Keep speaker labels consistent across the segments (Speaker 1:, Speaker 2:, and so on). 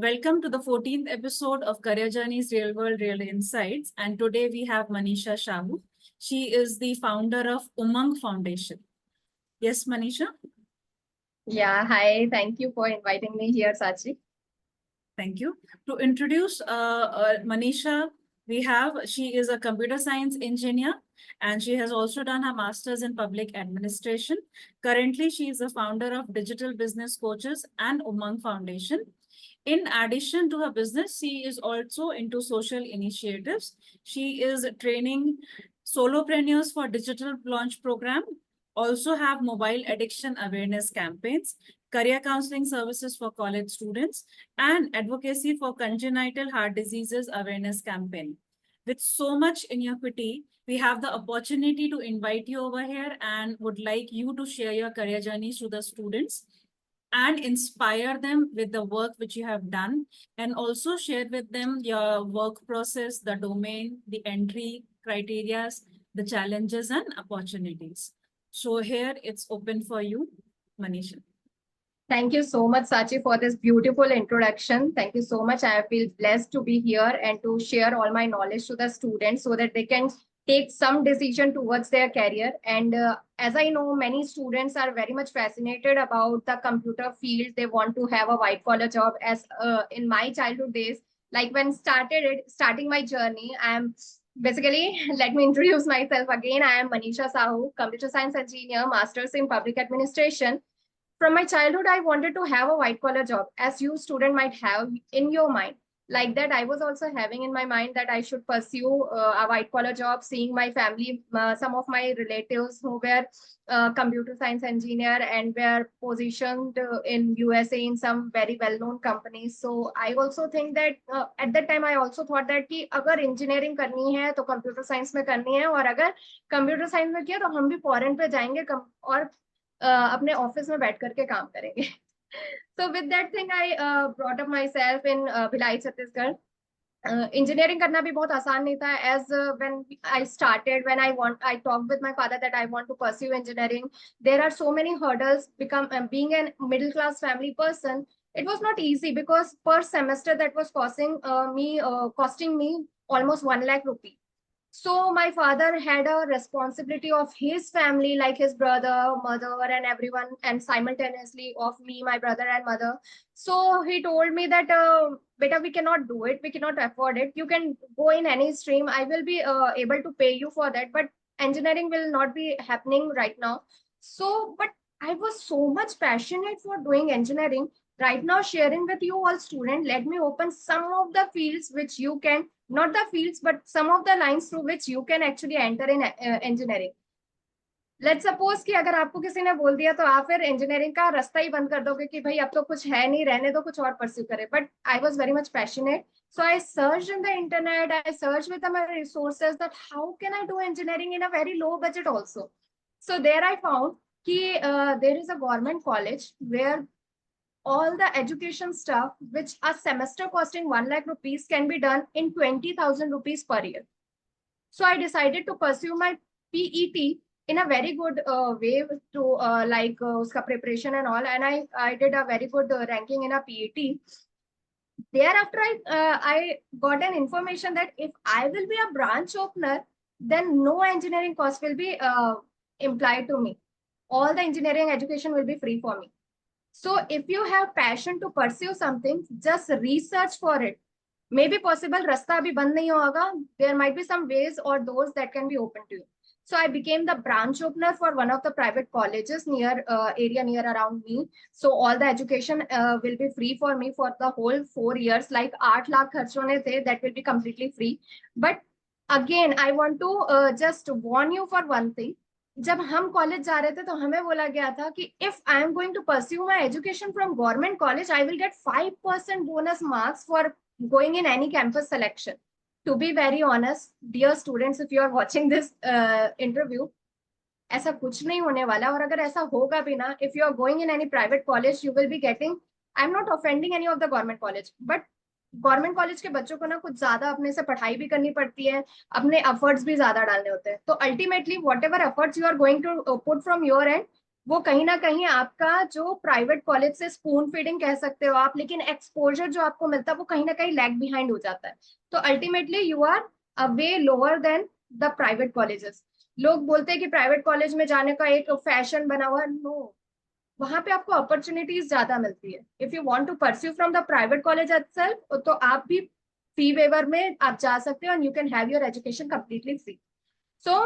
Speaker 1: Welcome to the 14th episode of Career Journey's Real World Real Insights. And today we have Manisha Shahu. She is the founder of Umang Foundation. Yes, Manisha?
Speaker 2: Yeah, hi. Thank you for inviting me here, Sachi.
Speaker 1: Thank you. To introduce Manisha, she is a computer science engineer and she has also done her master's in public administration. Currently, she is the founder of Digital Business Coaches and Umang Foundation. In addition to her business, she is also into social initiatives. She is training solopreneurs for digital launch program, also have mobile addiction awareness campaigns, career counseling services for college students, and advocacy for congenital heart diseases awareness campaign. With so much iniquity, we have the opportunity to invite you over here and would like you to share your career journeys to the students and inspire them with the work which you have done, and also share with them your work process, the domain, the entry criteria, the challenges and opportunities. So here it's open for you, Manisha.
Speaker 2: Thank you so much, Sachi, for this beautiful introduction. Thank you so much. I feel blessed to be here and to share all my knowledge to the students so that they can take some decision towards their career. And as I know, many students are very much fascinated about the computer field. They want to have a white collar job. As in my childhood days, like when starting my journey, basically, let me introduce myself again. I am Manisha Sahu, computer science engineer, master's in public administration. From my childhood, I wanted to have a white collar job, as you student might have in your mind. Like that, I was also having in my mind that I should pursue a white collar job, seeing my family, some of my relatives who were computer science engineer and were positioned in USA in some very well-known companies. So I also think that at that time, I also thought that कि अगर engineering करनी है तो computer science में करनी है, और अगर computer science में किया तो हम भी foreign पे जाएंगे और अपने ऑफिस में बैठ करके काम करेंगे. So with that thing, I brought up myself in Bhilai Chhattisgarh. Engineering करना भी बहुत आसान नहीं था. As when I talked with my father that I want to pursue engineering, there are so many hurdles. Being a middle class family person, it was not easy because per semester that was costing me almost 1 lakh rupee. So my father had a responsibility of his family, like his brother, mother, and everyone, and simultaneously of me, my brother and mother. So he told me that, beta, we cannot do it. We cannot afford it. You can go in any stream. I will be able to pay you for that, but engineering will not be happening right now. So, but I was so much passionate for doing engineering. Right now, sharing with you all students, let me open some of the fields which you can, not the fields, but some of the lines through which you can actually enter in engineering. Let's suppose कि अगर आपको किसी ने बोल दिया तो आप फिर engineering का रास्ता ही बंद कर दोगे कि भाई अब तो कुछ है नहीं, रहने दो, कुछ और pursue करें. But I was very much passionate. So I searched in the internet, I searched with my resources that how can I do engineering in a very low budget also. So there I found कि there is a government college where all the education stuff, which a semester costing 1 lakh rupees, can be done in 20,000 rupees per year. So I decided to pursue my PET in a very good way to uska preparation and all. And I did a very good ranking in a PET. Thereafter, I got an information that if I will be a branch opener, then no engineering cost will be implied to me. All the engineering education will be free for me. So if you have passion to pursue something, just research for it. Maybe possible rasta abhi band nahi hoga. There might be some ways or doors that can be open to you. So I became the branch opener for one of the private colleges near around me. So all the education will be free for me for the whole 4 years. Like 8 lakh kharch hone the, that will be completely free. But again, I want to just warn you for one thing. जब हम college जा रहे थे तो हमें बोला गया था कि if I am going to pursue my education from government college, I will get 5% bonus marks for going in any campus selection. To be very honest, dear students, if you are watching this interview, ऐसा कुछ नहीं होने वाला. और अगर ऐसा होगा भी ना, if you are going in any private college, you will be getting, I am not offending any of the government college, but government college के बच्चों को ना कुछ ज्यादा अपने से पढ़ाई भी करनी पड़ती है, अपने एफर्ट्स भी ज्यादा डालने होते हैं. तो ultimately whatever efforts you are going to put from your end, वो कहीं ना कहीं आपका जो प्राइवेट कॉलेज से स्पून फीडिंग कह सकते हो आप, लेकिन एक्सपोजर जो आपको मिलता है वो कहीं ना कहीं लैग बिहाइंड हो जाता है। तो ultimately you are a way lower than the private colleges. लोग बोलते हैं कि प्राइवेट कॉलेज में जाने का एक फैशन बना हुआ है, नो, वहां पे आपको अपॉर्चुनिटीज ज्यादा मिलती है। If you want to pursue from the private college itself, तो आप भी फी वेवर में आप जा सकते हो, and you can have your education completely free. So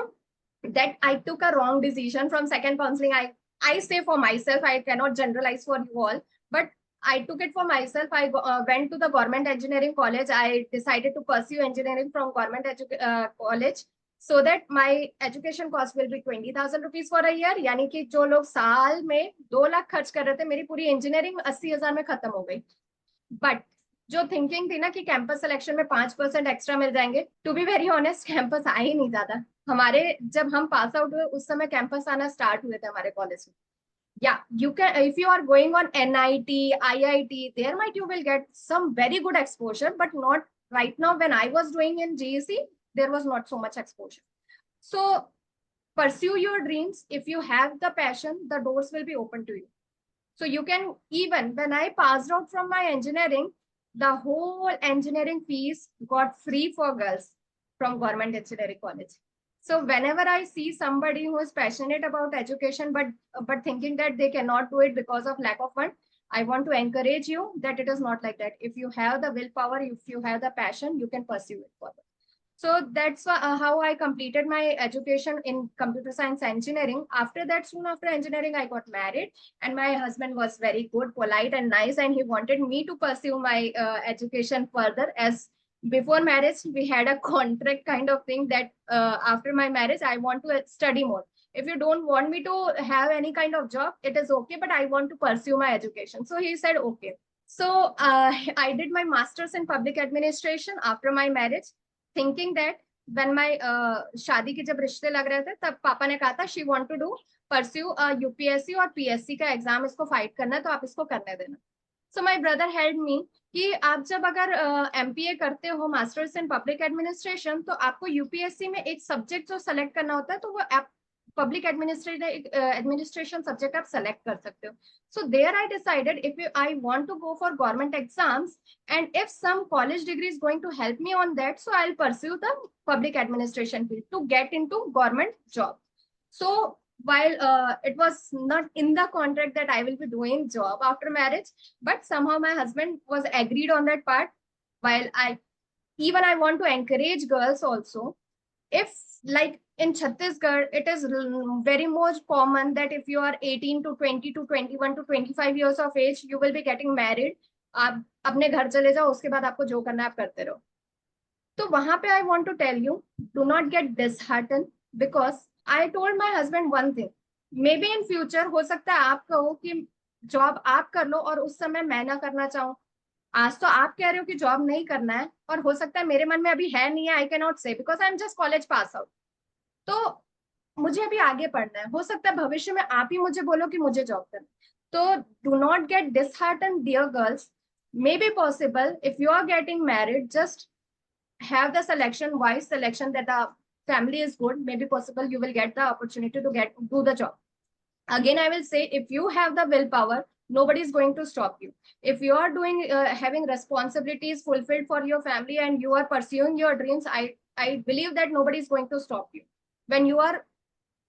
Speaker 2: that I took a wrong decision from second counseling. I say for myself, I cannot generalize for you all, but I took it for myself. I went to the government engineering college. I decided to pursue engineering from college, so that my education cost will be 20,000 rupees for a year. यानी कि जो लोग साल में 2 लाख खर्च कर रहे थे, मेरी पूरी इंजीनियरिंग 80,000 में खत्म हो गई। बट जो थिंकिंग थी ना कि कैंपस सिलेक्शन में 5% एक्स्ट्रा मिल जाएंगे, to be very honest campus आ ही नहीं ज्यादा। हमारे जब हम पास आउट हुए उस समय कैंपस आना स्टार्ट हुए थे हमारे कॉलेज में। Yeah, you can, if you are going on NIT, IIT, there might you will get some very good exposure, but not right now. When I was doing in GEC, there was not so much exposure. So pursue your dreams. If you have the passion, the doors will be open to you. So you can, even when I passed out from my engineering, the whole engineering fees got free for girls from government engineering college. So whenever I see somebody who is passionate about education, but thinking that they cannot do it because of lack of fund, I want to encourage you that it is not like that. If you have the willpower, if you have the passion, you can pursue it further. So that's how I completed my education in computer science engineering. After that, soon after engineering, I got married, and my husband was very good, polite and nice, and he wanted me to pursue my education further. As before marriage, we had a contract kind of thing that after my marriage, I want to study more. If you don't want me to have any kind of job, it is okay, but I want to pursue my education. So he said, okay. So I did my master's in public administration after my marriage, thinking that when my शादी के जब रिश्ते लग रहे थे तब पापा ने कहा था she want to do pursue UPSC और PSC का एग्जाम इसको फाइट करना है तो आप इसको करने देना। So my brother helped me कि आप जब अगर MPA करते हो मास्टर्स इन पब्लिक एडमिनिस्ट्रेशन, तो आपको यूपीएससी में एक सब्जेक्ट जो सेलेक्ट करना होता है, तो वो आप पब्लिक एडमिनिस्ट्रेशन सब्जेक्ट आप सेलेक्ट कर सकते हो। So there I decided if I want to go for government exams, and if some college degree is going to help me on that, so I'll pursue the public administration field to get into government job. So while it was not in the contract that I will be doing job after marriage, but somehow my husband was agreed on that part. While I want to encourage girls also, if like in Chhattisgarh, it is very much common that if you are 18 to 20 to 21 to 25 years of age, you will be getting married. आप अपने घर चले जाओ, उसके बाद आपको जो करना है आप करते रहो। तो वहां पे I want to tell you, do not get disheartened, because I told my husband one thing. Maybe in future हो सकता है आप कहो कि जॉब आप कर लो और उस समय मैं ना करना चाहूँ। आज तो आप कह रहे हो कि जॉब नहीं करना है, और हो सकता है मेरे मन में अभी है नहीं है, आई कैन नॉट से because I am just college pass out. तो मुझे अभी आगे पढ़ना है, हो सकता है भविष्य में आप ही मुझे बोलो कि मुझे जॉब करना। तो do not get disheartened dear girls, may be possible if you are getting married, just have the selection, wise selection, that the family is good, maybe possible you will get the opportunity to do the job. Again I will say, if you have the willpower, nobody is going to stop you. If you are doing having responsibilities fulfilled for your family and you are pursuing your dreams, I believe that nobody is going to stop you when you are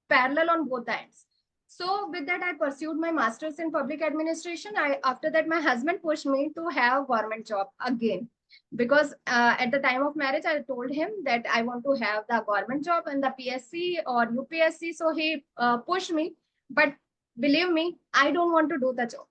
Speaker 2: parallel on both ends. So with that, I pursued my master's in public administration. After that, my husband pushed me to have government job again, because at the time of marriage, I told him that I want to have the government job and the PSC or UPSC. So he pushed me, but believe me, I don't want to do the job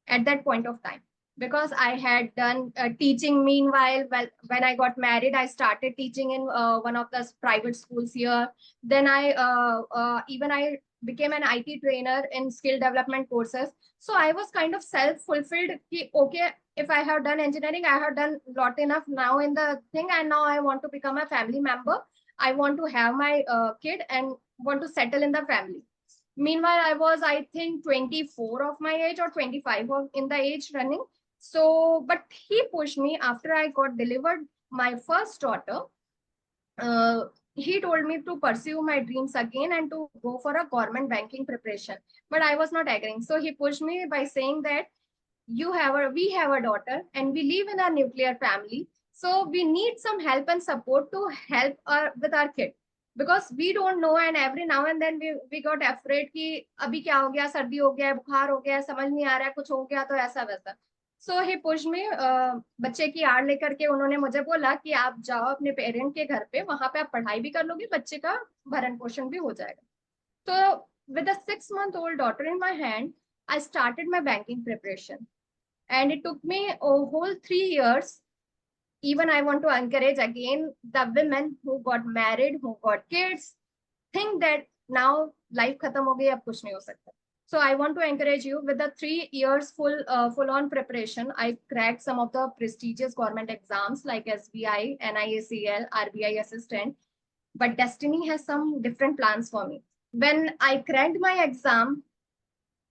Speaker 2: at that point of time, because I had done teaching. Meanwhile, when I got married, I started teaching in one of the private schools here. Then I became an IT trainer in skill development courses. So I was kind of self-fulfilled. Okay, if I have done engineering, I have done lot enough now in the thing, and now I want to become a family member. I want to have my kid and want to settle in the family. Meanwhile, I was, I think, 24 of my age or 25 in the age running. So, but he pushed me after I got delivered my first daughter. he told me to pursue my dreams again and to go for a government banking preparation. But I was not agreeing. So he pushed me by saying that we have a daughter and we live in a nuclear family. So we need some help and support to help with our kid. Because we don't know, and every now and then we got afraid कि अभी क्या हो गया, सर्दी हो गया, बुखार हो गया, समझ नहीं आ रहा है, कुछ हो गया तो ऐसा वैसा. सो ही पुश में बच्चे की आड़ लेकर के उन्होंने मुझे बोला कि आप जाओ अपने पेरेंट के घर पे, वहां पे आप पढ़ाई भी कर लोगे, बच्चे का भरण पोषण भी हो जाएगा. तो with a 6-month-old daughter in my hand, I started my banking preparation. And it took me a whole 3 years. Even I want to encourage again the women who got married, who got kids, think that now life khatam ho gayi, ab kuch nahi ho sakta. So I want to encourage you with the 3 years full on preparation. I cracked some of the prestigious government exams like SBI, NIACL, RBI assistant. But destiny has some different plans for me. When I cracked my exam,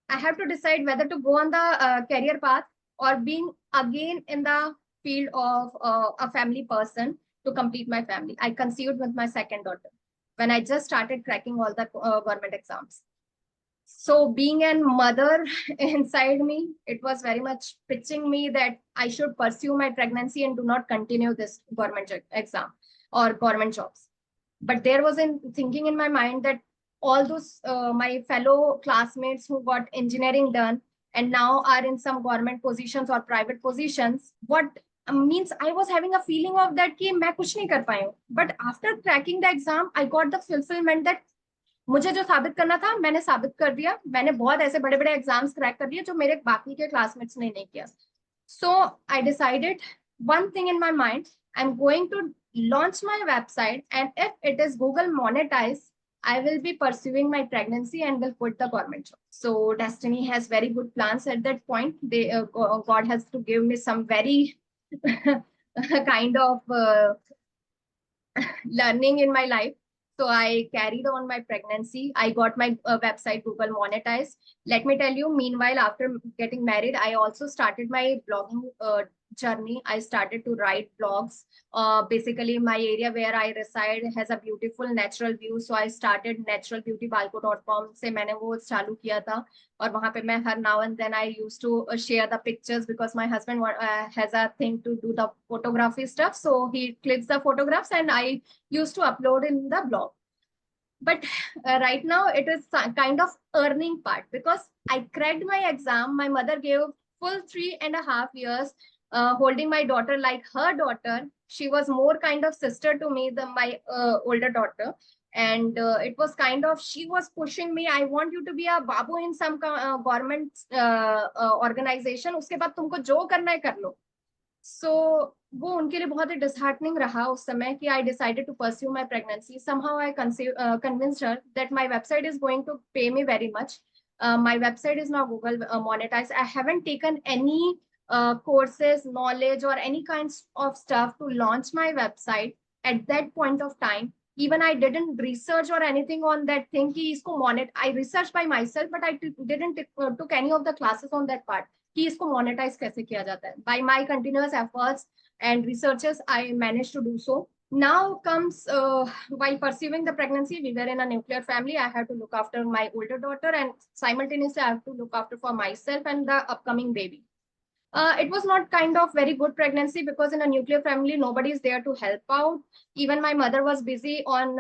Speaker 2: I have to decide whether to go on the career path or being again in the field of a family person to complete my family. I conceived with my second daughter when I just started cracking all the government exams. So being a mother inside me, it was very much pitching me that I should pursue my pregnancy and do not continue this government exam or government jobs. But there was a thinking in my mind that all those my fellow classmates who got engineering done and now are in some government positions or private positions, what means I was having a feeling of that कि मैं कुछ नहीं कर पाई हूँ. But after cracking the exam, I got the fulfillment that मुझे जो साबित करना था मैंने साबित कर दिया. मैंने बहुत ऐसे बड़े बड़े एग्जाम्स क्रैक कर दिए जो मेरे बाकी के क्लासमेट्स ने नहीं किया. So I decided one thing in my mind, I'm going to launch my website, and if it is Google monetized, I will be pursuing my pregnancy and will quit the government job. So destiny has very good plans at that point. God has to give me some very kind of learning in my life. So I carried on my pregnancy. I got my website Google monetized. Let me tell you, meanwhile, after getting married, I also started my blogging journey. I started to write blogs. Basically, my area where I reside has a beautiful natural view. So I started naturalbeautybalco.com से मैंने वो चालू किया था. और वहाँ पे मैं हर now and then I used to share the pictures because my husband has a thing to do the photography stuff. So he clicks the photographs and I used to upload in the blog. But right now it is kind of earning part because I cracked my exam. My mother gave full 3.5 years holding my daughter like her daughter. She was more kind of sister to me than my older daughter. And it was kind of, she was pushing me, I want you to be a babu in some government organization. Uske baad tumko jo karna hai kar lo. So वो उनके लिए बहुत ही disheartening रहा उस समय कि I decided to pursue my pregnancy. Somehow I convinced her that my website is going to pay me very much. My website is now Google monetized. I haven't taken any courses, knowledge, or any kinds of stuff to launch my website at that point of time. Even I didn't research or anything on that thing कि इसको I researched by myself, but I didn't took any of the classes on that part. कि इसको monetize कैसे किया जाता है. By my continuous efforts and researches, I managed to do so. Now comes while pursuing the pregnancy, we were in a nuclear family. I had to look after my older daughter and simultaneously I have to look after for myself and the upcoming baby. It was not kind of very good pregnancy because in a nuclear family, nobody is there to help out. Even my mother was busy on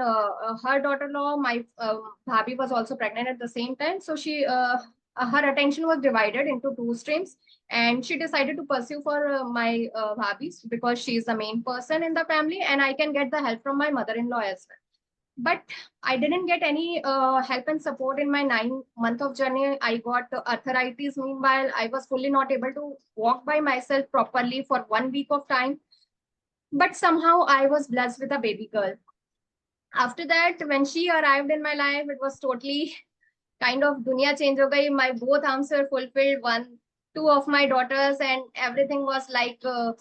Speaker 2: her daughter-in-law. My bhabhi was also pregnant at the same time. So her attention was divided into 2 streams. And she decided to pursue for my bhabis because she is the main person in the family and I can get the help from my mother-in-law as well. But I didn't get any help and support in my 9 month of journey. I got arthritis. Meanwhile, I was fully not able to walk by myself properly for 1 week of time. But somehow I was blessed with a baby girl. After that, when she arrived in my life, it was totally kind of dunya change ho gayi. My both arms were fulfilled, 2 of my daughters, and everything was like a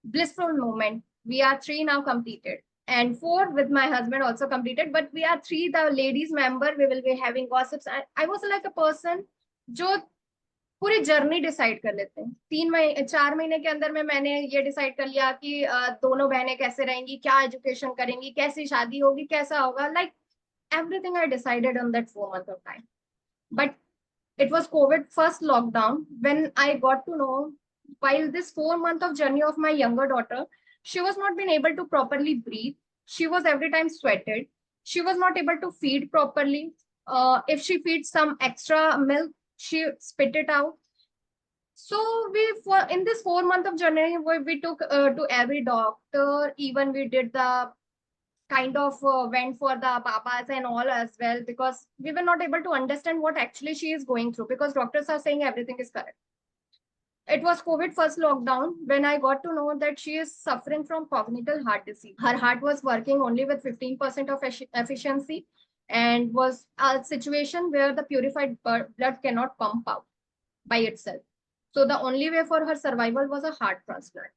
Speaker 2: blissful moment. We are 3 now completed. And 4 with my husband also completed, but we are 3, the ladies member, we will be having gossips. I was like a person, jo पूरी journey decide कर लेते हैं। 4 महीने के अंदर में मैंने ये डिसाइड कर लिया कि दोनों बहनें कैसे रहेंगी, क्या एजुकेशन करेंगी, कैसी शादी होगी, कैसा होगा, like everything I decided on that 4 month of time. But it was COVID first lockdown when I got to know, while this 4 month of journey of my younger daughter, she was not been able to properly breathe. She was every time sweated. She was not able to feed properly. If she feeds some extra milk, she spit it out. So in this 4 month of journey, we took to every doctor. Even we did the kind of went for the papas and all as well, because we were not able to understand what actually she is going through, because doctors are saying everything is correct. It was COVID first lockdown when I got to know that she is suffering from congenital heart disease. Her heart was working only with 15% of efficiency, and was a situation where the purified blood cannot pump out by itself. So the only way for her survival was a heart transplant.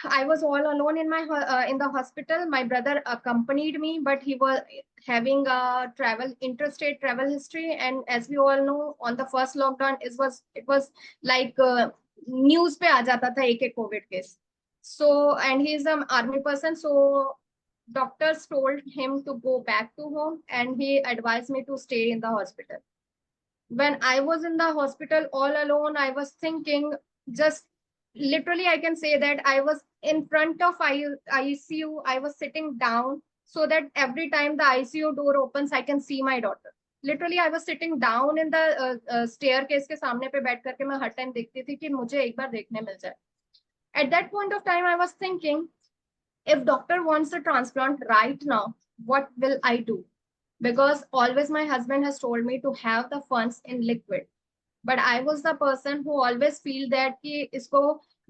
Speaker 2: I was all alone in the hospital. My brother accompanied me, but he was having a interstate travel history. And as we all know, on the first lockdown, it was like news पे आ जाता था एक COVID case. So, and he is an army person, so doctors told him to go back to home, and he advised me to stay in the hospital. When I was in the hospital all alone, I was thinking, just literally I can say that I was in front of ICU. I was sitting down so that every time the ICU door opens, I can see my daughter. Literally I was sitting down in the staircase के सामने पे बैठ करके मैं हर time देखती थी कि मुझे एक बार देखने मिल जाए. At that point of time, I was thinking, if doctor wants a transplant right now, what will I do? Because always my husband has told me to have the funds in liquid. But I was the person who always feel that कि इसको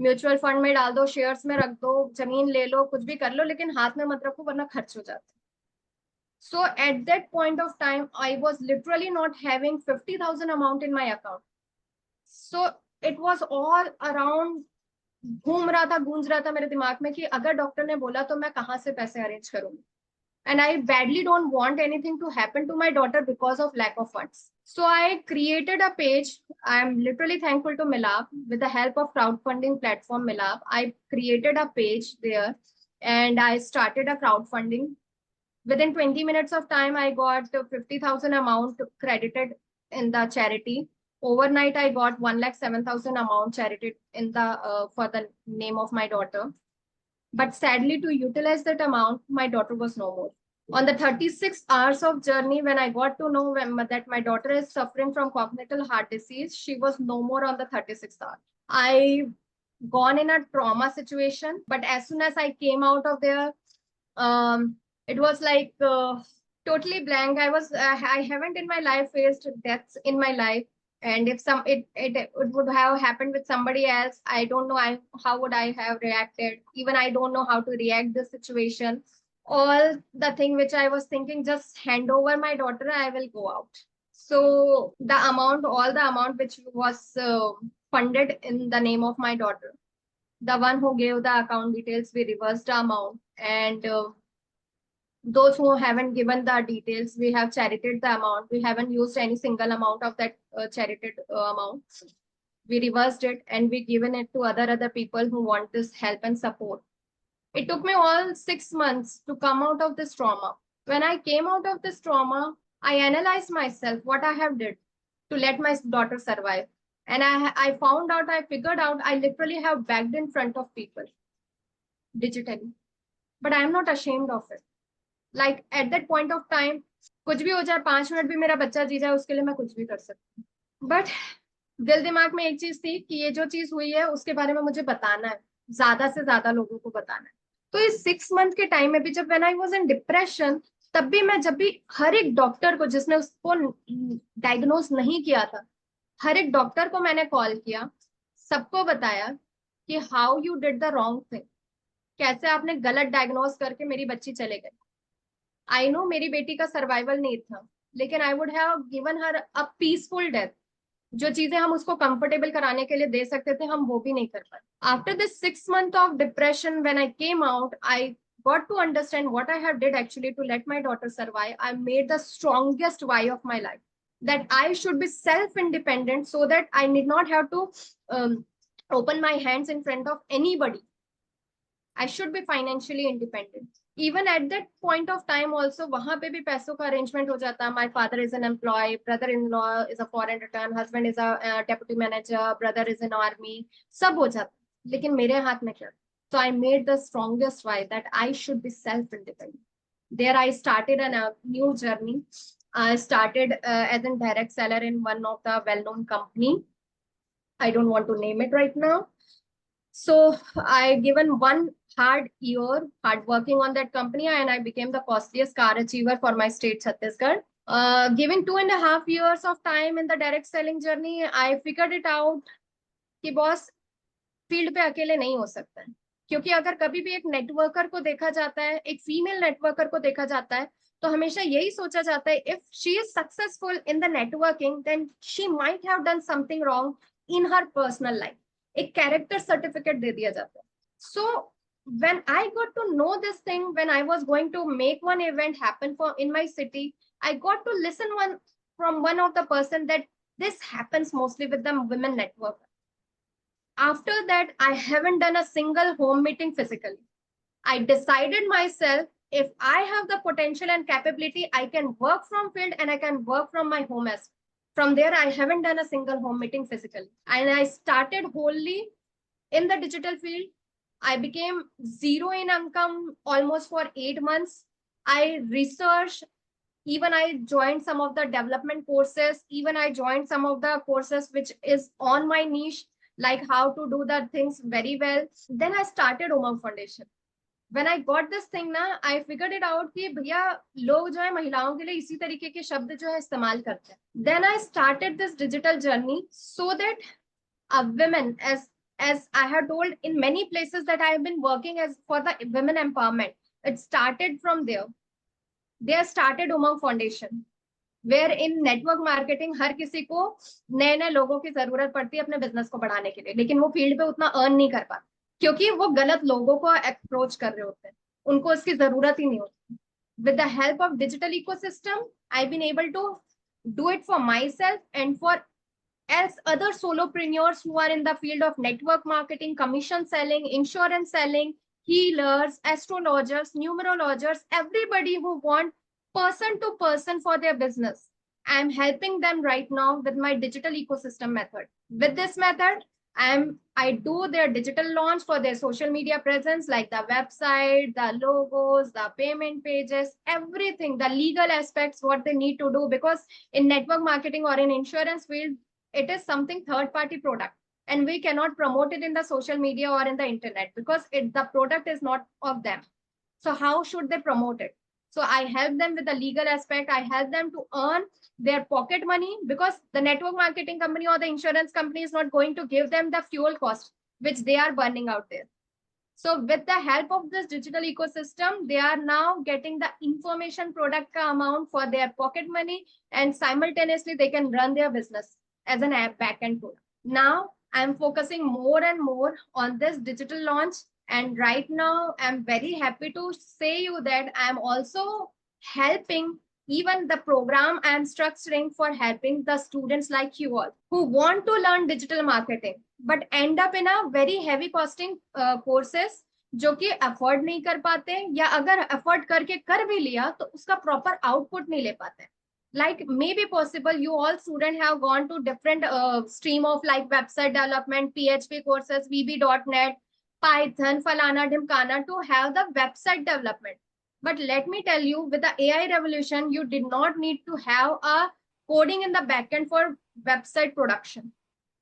Speaker 2: mutual fund में डाल दो, shares में रख दो, जमीन ले लो, कुछ भी कर लो, लेकिन हाथ में मत रखो वरना खर्च हो जाता है. So at that point of time, I was literally not having 50,000 amount in my account. So it was all around, घूम रहा था, गूंज रहा था मेरे दिमाग में कि अगर डॉक्टर ने बोला तो मैं कहाँ से पैसे अरेंज करूंगी. And I badly don't want anything to happen to my daughter because of lack of funds. So I created a page. I am literally thankful to 𝐕𝐺𝐻 with the help of crowdfunding platform 𝐕𝐺𝐻. I created a page there and I started a crowdfunding. Within 20 minutes of time, I got 50,000 amount credited in the charity. Overnight, I got 1,07,000 amount credited in the for the name of my daughter. But sadly, to utilize that amount, my daughter was no more. On the 36 hours of journey, when I got to know that my daughter is suffering from congenital heart disease, she was no more on the 36th hour. I gone in a trauma situation, but as soon as I came out of there, it was like totally blank. I haven't in my life faced deaths in my life. And if it would have happened with somebody else, I don't know how would I have reacted. Even I don't know how to react this situation. All the thing which I was thinking, just hand over my daughter, I will go out. So all the amount which was funded in the name of my daughter, the one who gave the account details, we reversed the amount. And those who haven't given the details, we have charited the amount. We haven't used any single amount of that charited amount. We reversed it and we given it to other people who want this help and support. It took me all 6 months to come out of this trauma. When I came out of this trauma, I analyzed myself, what I have did to let my daughter survive. And I figured out, I literally have begged in front of people digitally. But I am not ashamed of it. Like at that point of time, कुछ भी हो जाए, 5 minute भी मेरा बच्चा जी जाए, उसके लिए मैं कुछ भी कर सकती हूँ. But दिल दिमाग में एक चीज थी कि ये जो चीज हुई है उसके बारे में मुझे बताना है, ज्यादा से ज्यादा लोगों को बताना है. तो इस 6 मंथ के टाइम में भी जब when I was in depression, तब भी मैं जब भी हर एक डॉक्टर को जिसने उसको डायग्नोज नहीं किया था, हर एक डॉक्टर को मैंने कॉल किया, सबको बताया कि how you did the wrong thing, कैसे आपने गलत डायग्नोज करके मेरी बच्ची चले गई. आई नो मेरी बेटी का सर्वाइवल नहीं था, लेकिन I would have given her a peaceful death. जो चीजें हम उसको कंफर्टेबल कराने के लिए दे सकते थे, हम वो भी नहीं कर पाए. After this 6 month of depression, when I came out, I got to understand what I have did actually to let my daughter survive. I made the strongest why of my life. that I should be self-independent so that I need not have to open my hands in front of anybody. I should be financially independent. Even at that point of time also, वहां पे भी पैसों का arrangement हो जाता. My father is an employee, brother-in-law is a foreign return, husband is a deputy manager, brother is in army. सब हो जाता. लेकिन मेरे हाथ में क्या? So I made the strongest why that I should be self-independent. There I started a new journey. I started as a direct seller in one of the well-known company. I don't want to name it right now. So I given one hard year, hard working on that company, and I became the costliest car achiever for my state, Chhattisgarh. Given 2.5 years of time in the direct selling journey, I figured it out कि boss field पे अकेले नहीं हो सकता है. क्योंकि अगर कभी भी एक नेटवर्कर को देखा जाता है, एक फीमेल नेटवर्कर को देखा जाता है, तो हमेशा यही सोचा जाता है if she is successful in the networking then she might have done something wrong in her personal life. एक कैरेक्टर सर्टिफिकेट दे दिया जाता है. सो when I got to know this thing, when I was going to make one event happen for in my city, I got to listen from one of the person that this happens mostly with the women network. After that, I haven't done a single home meeting physically. I decided myself, if I have the potential and capability, I can work from field and I can work from my home as. From there, I haven't done a single home meeting physically. And I started wholly in the digital field. I became zero in income almost for 8 months. I researched, even I joined some of the development courses, even I joined some of the courses which is on my niche, like how to do the things very well. Then I started Umang Foundation. When I got this thing ना, I figured it out कि भैया लोग जो है महिलाओं के लिए इसी तरीके के शब्द जो है इस्तेमाल करते हैं. Then I started this digital journey so that women, as I have told in many places that I have been working as for the women empowerment. It started from there. There started Umang Foundation, where in network marketing हर किसी को नए नए लोगों की जरूरत पड़ती है अपने बिजनेस को बढ़ाने के लिए, लेकिन वो फील्ड पे उतना अर्न नहीं कर पाते क्योंकि वो गलत लोगों को अप्रोच कर रहे होते हैं, उनको इसकी जरूरत ही नहीं होती. With the help of digital ecosystem, I've been able to do it for myself and for as other solopreneurs who are in the field of network marketing, commission selling, insurance selling, healers, astrologers, numerologers, everybody who want person to person for their business. I'm helping them right now with my digital ecosystem method. With this method, I do their digital launch for their social media presence, like the website, the logos, the payment pages, everything, the legal aspects, what they need to do, because in network marketing or in insurance field, it is something third-party product, and we cannot promote it in the social media or in the internet because the product is not of them. So how should they promote it? So I help them with the legal aspect. I help them to earn their pocket money because the network marketing company or the insurance company is not going to give them the fuel cost, which they are burning out there. So with the help of this digital ecosystem, they are now getting the information product amount for their pocket money, and simultaneously they can run their business as an app backend product. Now I'm focusing more and more on this digital launch. And right now I'm very happy to say you that I'm also helping even the program I'm structuring for helping the students like you all who want to learn digital marketing, but end up in a very heavy costing courses जो कि afford नहीं कर पाते, या अगर afford करके कर भी लिया तो उसका प्रॉपर आउटपुट नहीं ले पाते. Like maybe possible you all students have gone to different stream of like website development, PHP courses, VB.NET, Python, falana, dhimkana to have the website development. But let me tell you, with the AI revolution, you did not need to have a coding in the backend for website production.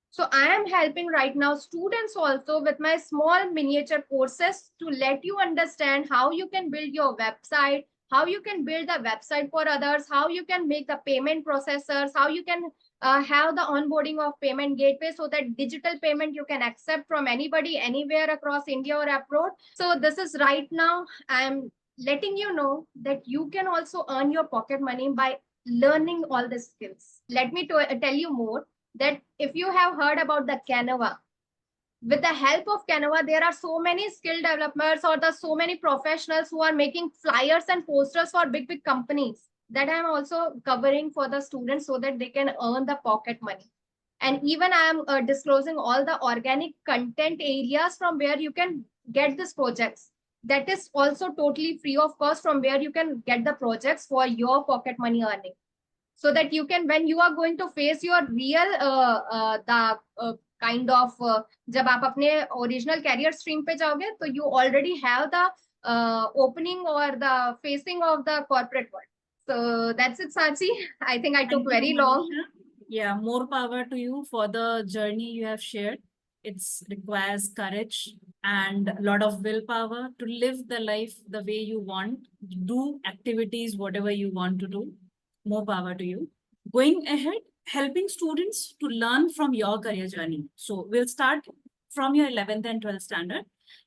Speaker 2: So I am helping right now students also with my small miniature courses to let you understand how you can build your website, how you can build the website for others, how you can make the payment processors, how you can have the onboarding of payment gateway so that digital payment you can accept from anybody, anywhere across India or abroad. So this is right now, I'm letting you know that you can also earn your pocket money by learning all the skills. Let me tell you more that if you have heard about the Canva, with the help of Canva, there are so many skill developers or the so many professionals who are making flyers and posters for big companies. that I'm also covering for the students so that they can earn the pocket money. And even I am disclosing all the organic content areas from where you can get these projects. That is also totally free of cost, from where you can get the projects for your pocket money earning. So that you can, when you are going to face your real the kind of जब आप अपने original career stream पे जाओगे, तो you already have the opening or the facing of the corporate world. So that's it, Sachi. I think I took
Speaker 1: Thank you,
Speaker 2: very long.
Speaker 1: Manisha. Yeah, more power to you for the journey you have shared. It requires courage and a lot of willpower to live the life the way you want, do activities, whatever you want to do. More power to you. Going ahead, helping students to learn from your career journey. So we'll start from your 11th and 12th standard.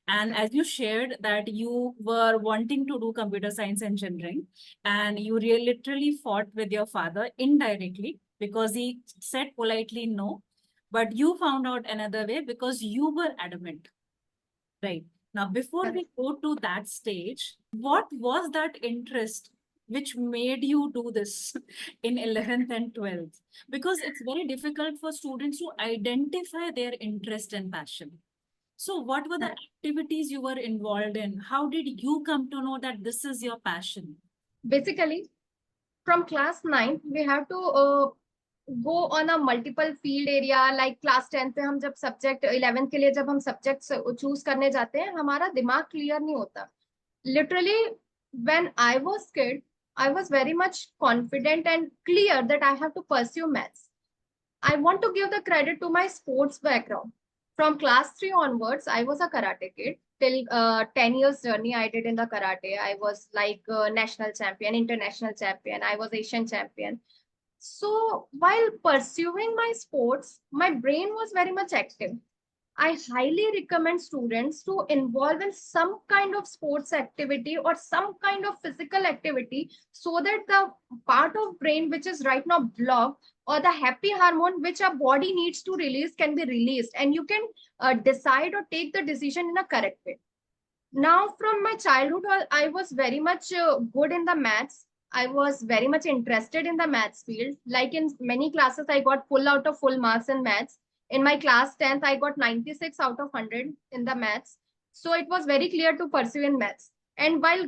Speaker 1: And as you shared that you were wanting to do computer science engineering, and you really literally fought with your father indirectly because he said politely no, but you found out another way because you were adamant. Right. Now, before we go to that stage, what was that interest which made you do this in 11th and 12th? Because it's very difficult for students to identify their interest and passion. So what were the activities you were involved in? How did you come to know that this is your passion?
Speaker 2: Basically, from class 9, we have to go on a multiple field area. Like class 10 पे हम जब subject 11th के लिए जब हम subjects choose करने जाते हैं, हमारा दिमाग clear नहीं होता. Literally, when I was kid, I was very much confident and clear that I have to pursue maths. I want to give the credit to my sports background. From class 3 onwards, I was a karate kid. Till 10 years journey I did in the karate. I was like national champion, international champion. I was Asian champion. So while pursuing my sports, my brain was very much active. I highly recommend students to involve in some kind of sports activity or some kind of physical activity, so that the part of brain which is right now blocked, or the happy hormone which our body needs to release, can be released, and you can decide or take the decision in a correct way. Now, from my childhood, I was very much good in the maths. I was very much interested in the maths field. Like in many classes, I got full out of full marks in maths. In my class 10th, I got 96 out of 100 in the maths. So it was very clear to pursue in maths. And while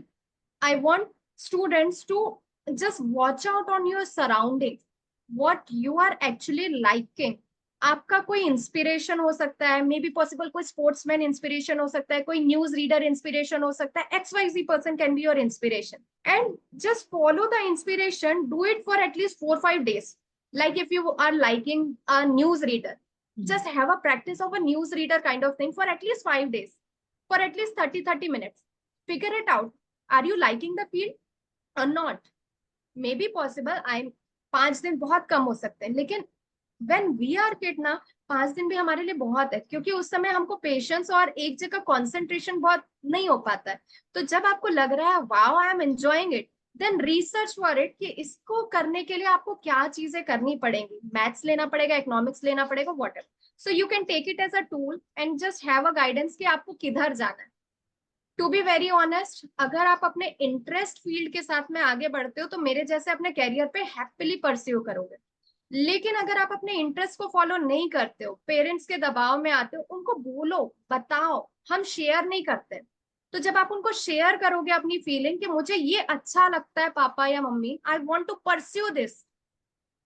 Speaker 2: I want students to just watch out on your surroundings, what you are actually liking. आपका कोई inspiration हो सकता है, मे be possible कोई sportsman inspiration हो सकता है, कोई न्यूज रीडर इंस्पिरेशन हो सकता है, XYZ person can be your inspiration, and just follow the inspiration, do it for at least 4-5 days. Like if you are liking a news reader, just have a practice of a news reader kind of thing for at least 5 days, for at least 30 minutes. Figure it out. Are you liking the field or not? May be possible. 5 दिन बहुत कम हो सकते हैं, लेकिन when we are kid ना, 5 दिन भी हमारे लिए बहुत है, क्योंकि उस समय हमको पेशेंस और एक जगह कंसंट्रेशन बहुत नहीं हो पाता है. तो जब आपको लग रहा है wow I am enjoying it, then research for it कि इसको करने के लिए आपको क्या चीजें करनी पड़ेंगी. मैथ्स लेना पड़ेगा, इकोनॉमिक्स लेना पड़ेगा, whatever. So you can take it as a tool and just have a guidance कि आपको किधर जाना है. टू बी वेरी ऑनेस्ट, अगर आप अपने इंटरेस्ट फील्ड के साथ में आगे बढ़ते हो, तो मेरे जैसे अपने कैरियर पे हैप्पीली परस्यू करोगे. लेकिन अगर आप अपने इंटरेस्ट को फॉलो नहीं करते हो, पेरेंट्स के दबाव में आते हो, उनको बोलो, बताओ. हम शेयर नहीं करते. तो जब आप उनको शेयर करोगे अपनी फीलिंग कि मुझे ये अच्छा लगता है पापा या मम्मी, I want to pursue this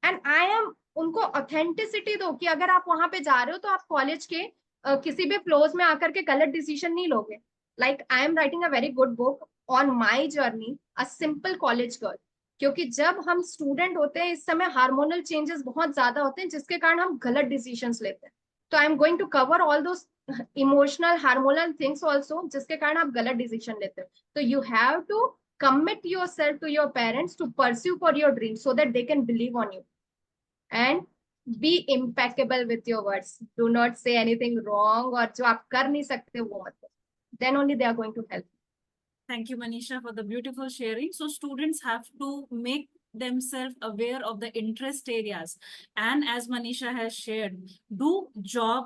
Speaker 2: and I am, उनको ऑथेंटिसिटी दो कि अगर आप वहां पे जा रहे हो तो आप कॉलेज के किसी भी फ्लोज में आकर के गलत डिसीजन नहीं लोगे. Like I am writing a very good book on my journey, a simple college girl. क्योंकि जब हम स्टूडेंट होते हैं, इस समय हार्मोनल चेंजेस बहुत ज्यादा होते हैं, जिसके कारण हम गलत डिसीजंस लेते हैं. तो I am going to cover all those emotional hormonal things also, जिसके कारण आप गलत डिसीजन लेते हो. तो you have to commit yourself to your parents to pursue for your dreams so that they can believe on you, and be impeccable with your words. Do not say anything wrong, और जो आप कर नहीं सकते वो मत करो. Then only they are going to help.
Speaker 1: Thank you, Manisha, for the beautiful sharing. So students have to make themselves aware of the interest areas. And as Manisha has shared, do job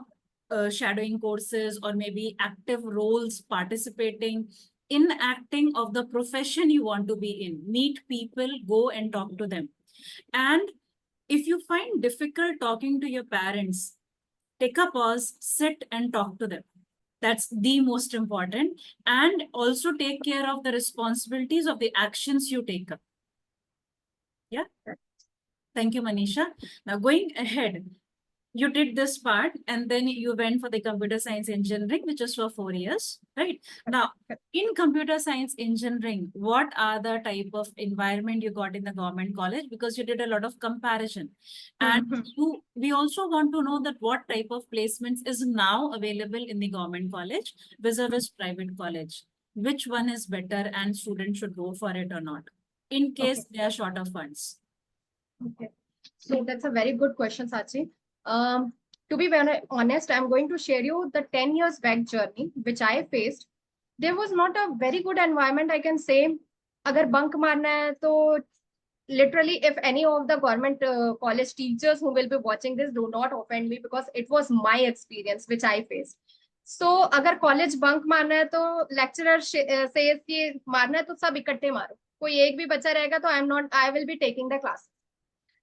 Speaker 1: shadowing courses or maybe active roles participating enacting of the profession you want to be in. Meet people, go and talk to them. And if you find difficult talking to your parents, take a pause, sit and talk to them. That's the most important. And also take care of the responsibilities of the actions you take up. Yeah. Thank you, Manisha. Now going ahead, you did this part and then you went for the computer science engineering, which is for 4 years, right? Now, in computer science engineering, what are the type of environment you got in the government college? Because you did a lot of comparison. And we also want to know that what type of placements is now available in the government college versus private college. Which one is better and students should go for it or not, in case they are short of funds?
Speaker 2: Okay. So that's a very good question, Sachi. To be very honest, I'm going to share you the 10 years back journey, which I faced. There was not a very good environment, I can say. Agar bunk marna hai, to literally, if any of the government college teachers who will be watching this, do not offend me, because it was my experience, which I faced. So, agar college bunk marna hai, to lecturer says ki marna hai, to sab ikatte maro. Koi ek bhi bacha rahega, to I will be taking the class.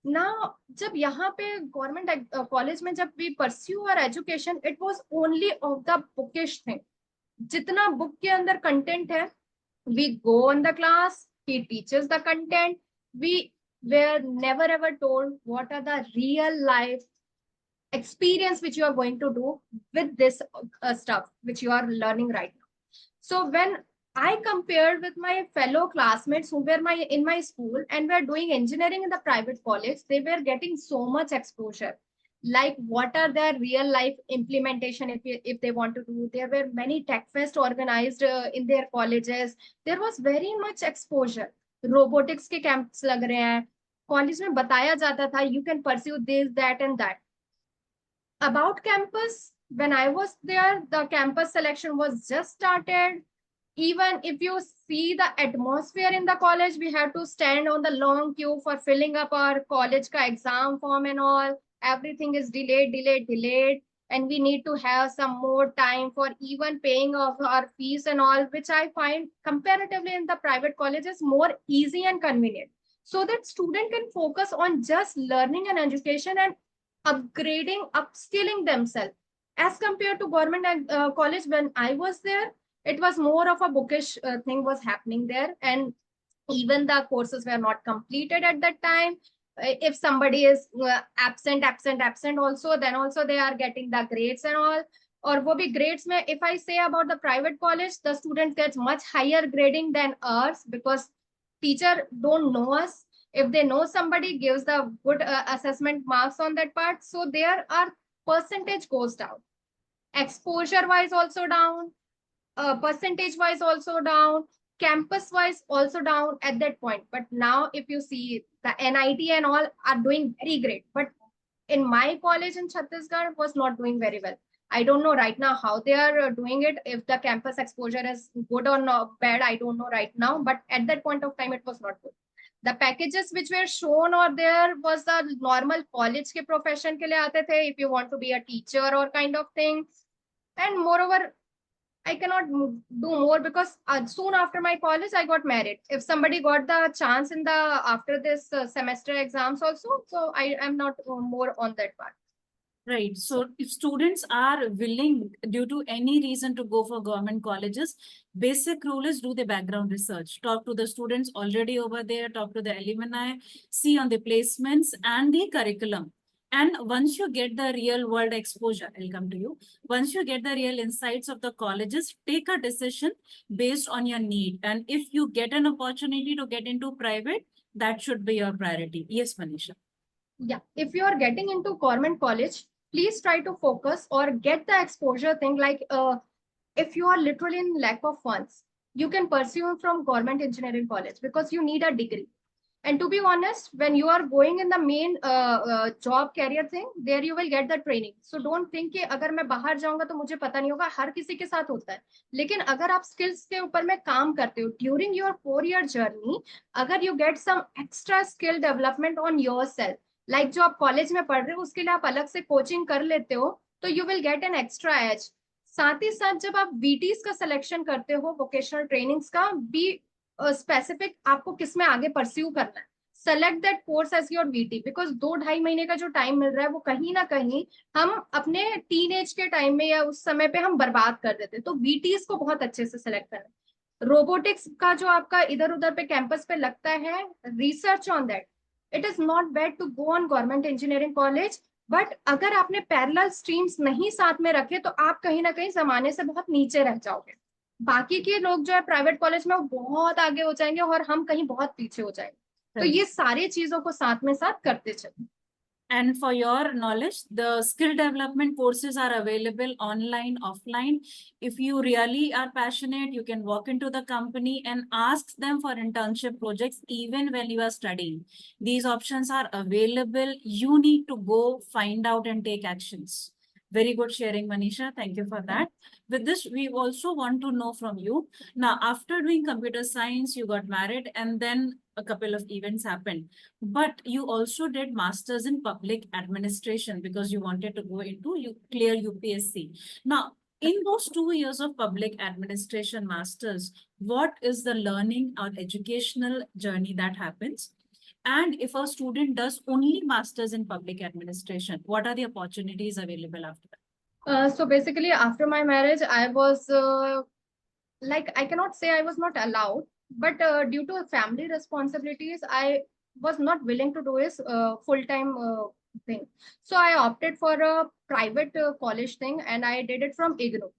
Speaker 2: Now, जब यहाँ पे government college में जब we pursue our education, it was only of the bookish thing. जितना book के अंदर content है, we go on the class, he teaches the content. We were never ever told what are the real life experience which you are going to do with this stuff which you are learning right now. So when I compared with my fellow classmates who were in my school and were doing engineering in the private college, they were getting so much exposure. Like what are their real life implementation if they want to do. There were many tech fest organized in their colleges. There was very much exposure. Robotics ke camps lag rahe hain. College mein bataya jata tha, you can pursue this, that and that. About campus, when I was there, the campus selection was just started. Even if you see the atmosphere in the college, we have to stand on the long queue for filling up our college ka exam form and all. Everything is delayed. And we need to have some more time for even paying of our fees and all, which I find comparatively in the private colleges more easy and convenient. So that student can focus on just learning and education and upgrading, upskilling themselves. As compared to government college, when I was there, it was more of a bookish thing was happening there, and even the courses were not completed at that time. If somebody is absent also, then also they are getting the grades and all. Or wo bhi grades mein, if I say about the private college, the student gets much higher grading than ours, because teacher don't know us. If they know somebody, gives the good assessment marks on that part. So there our percentage goes down. Exposure wise also down. Percentage wise also down, campus wise also down at that point. But now if you see, the NIT and all are doing very great, but in my college in Chhattisgarh was not doing very well. I don't know right now how they are doing it. If the campus exposure is good or not bad, I don't know right now, but at that point of time it was not good. The packages which were shown or there was the normal college ke profession ke liye aate the, if you want to be a teacher or kind of thing. And moreover, I cannot do more, because soon after my college, I got married. If somebody got the chance in the after this semester exams also, so I am not more on that part.
Speaker 1: Right. So if students are willing, due to any reason, to go for government colleges, basic rule is do the background research. Talk to the students already over there, talk to the alumni, see on the placements and the curriculum. And once you get the real world exposure, I'll come to you. Once you get the real insights of the colleges, take a decision based on your need. And if you get an opportunity to get into private, that should be your priority. Yes, Manisha.
Speaker 2: Yeah, if you are getting into government college, please try to focus or get the exposure thing. Like if you are literally in lack of funds, you can pursue from government engineering college, because you need a degree. And to be honest, when you are going in the main job career thing, there you will get the training. So don't think कि अगर मैं बाहर जाऊंगा तो मुझे पता नहीं होगा. हर किसी के साथ होता है. लेकिन अगर आप skills के ऊपर में काम करते हो during your 4-year journey, अगर you get some extra skill development on yourself, like जो आप कॉलेज में पढ़ रहे हो उसके लिए आप अलग से कोचिंग कर लेते हो, तो you will get an extra edge. साथ ही साथ जब आप VTs का सिलेक्शन करते हो, वोकेशनल ट्रेनिंग्स का, बी स्पेसिफिक आपको किस में आगे परस्यू करना है, select that course as your VT, because 2-2.5 महीने का जो टाइम मिल रहा है वो कहीं ना कहीं हम अपने टीनेज के टाइम में या उस समय पे हम बर्बाद कर देते हैं। तो VTs को बहुत अच्छे से सेलेक्ट करना। रोबोटिक्स का जो आपका इधर उधर पे कैंपस पे लगता है, research on that. It is not bad to go on government engineering college, but अगर आपने पैरेलल स्ट्रीम्स नहीं साथ में रखे तो आप कहीं ना कहीं जमाने से बहुत नीचे रह जाओगे। बाकी के लोग जो है प्राइवेट कॉलेज में वो बहुत आगे हो जाएंगे और हम कहीं बहुत पीछे हो जाएंगे। तो ये सारी चीजों को साथ में साथ करते चलें।
Speaker 1: And for your knowledge, the skill development courses are available online, offline. If you really are passionate, you can walk into the company and ask them for internship projects even when you are studying. These options are available. You need to go find out and take actions. Very good sharing, Manisha. Thank you for that. With this, we also want to know from you. Now, after doing computer science, you got married and then a couple of events happened. But you also did masters in public administration because you wanted to go into clear UPSC. Now, in those 2 years of public administration masters, what is the learning or educational journey that happens? And if a student does only masters in public administration, what are the opportunities available after that?
Speaker 2: So basically, after my marriage, I was like, I cannot say I was not allowed, but due to family responsibilities, I was not willing to do his full-time thing. So I opted for a private college thing, and I did it from IGNOU.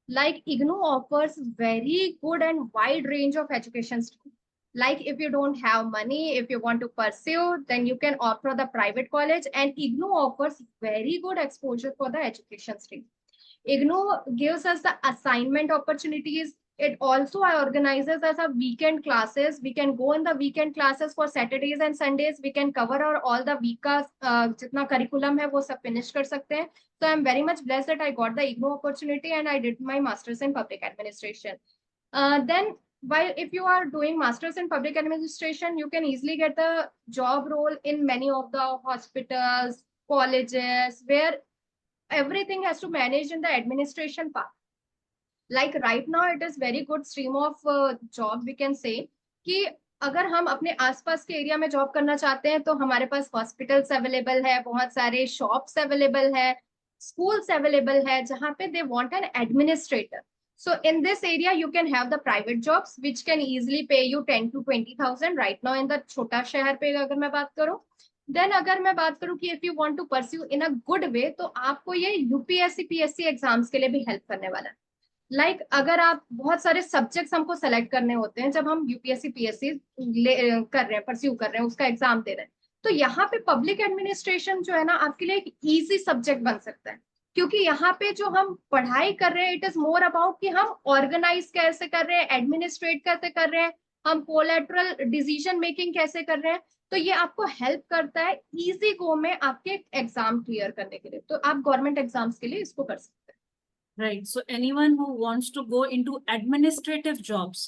Speaker 2: Like IGNOU offers very good and wide range of education stream. Like if you don't have money, if you want to pursue, then you can opt for the private college, and IGNOU offers very good exposure for the education stream. IGNOU gives us the assignment opportunities. It also organizes as a weekend classes. We can go in the weekend classes for Saturdays and Sundays. We can cover our all the week का जितना curriculum है वो सब finish कर सकते हैं. So I'm very much blessed that I got the IGNOU opportunity and I did my masters in public administration. Then while if you are doing masters in public administration, you can easily get the job role in many of the hospitals, colleges, where everything has to manage in the administration part. Like right now, it is very good stream of job. We can say कि अगर हम अपने आसपास के area में job करना चाहते हैं तो हमारे पास हॉस्पिटल्स अवेलेबल है, बहुत सारे शॉप्स अवेलेबल है, schools available है जहाँ पे they want an administrator. So in this area, you can have the private jobs which can easily pay you 10 to 20,000 right now in the छोटा शहर पे अगर मैं बात करूँ. Then अगर मैं बात करूँ कि if you want to pursue in a good way, तो आपको ये UPSC PSC एग्जाम्स के लिए भी हेल्प करने वाला है. Like अगर आप बहुत सारे सब्जेक्ट्स हमको सेलेक्ट करने होते हैं जब हम UPSC PSC कर रहे हैं, परस्यू कर रहे हैं, उसका एग्जाम दे रहे हैं, तो यहाँ पे पब्लिक एडमिनिस्ट्रेशन जो है ना आपके लिए एक इजी सब्जेक्ट बन सकता है. क्योंकि यहाँ पे जो हम पढ़ाई कर रहे हैं, इट इज मोर अबाउट कि हम ऑर्गेनाइज कैसे कर रहे हैं, एडमिनिस्ट्रेट कैसे कर रहे हैं, हम कोलैटरल डिसीजन मेकिंग कैसे कर रहे हैं. तो ये आपको हेल्प करता है इजी गो में आपके एग्जाम क्लियर करने के लिए. तो आप गवर्नमेंट एग्जाम्स के लिए इसको कर सकते हैं.
Speaker 1: Right. So anyone who wants to go into administrative jobs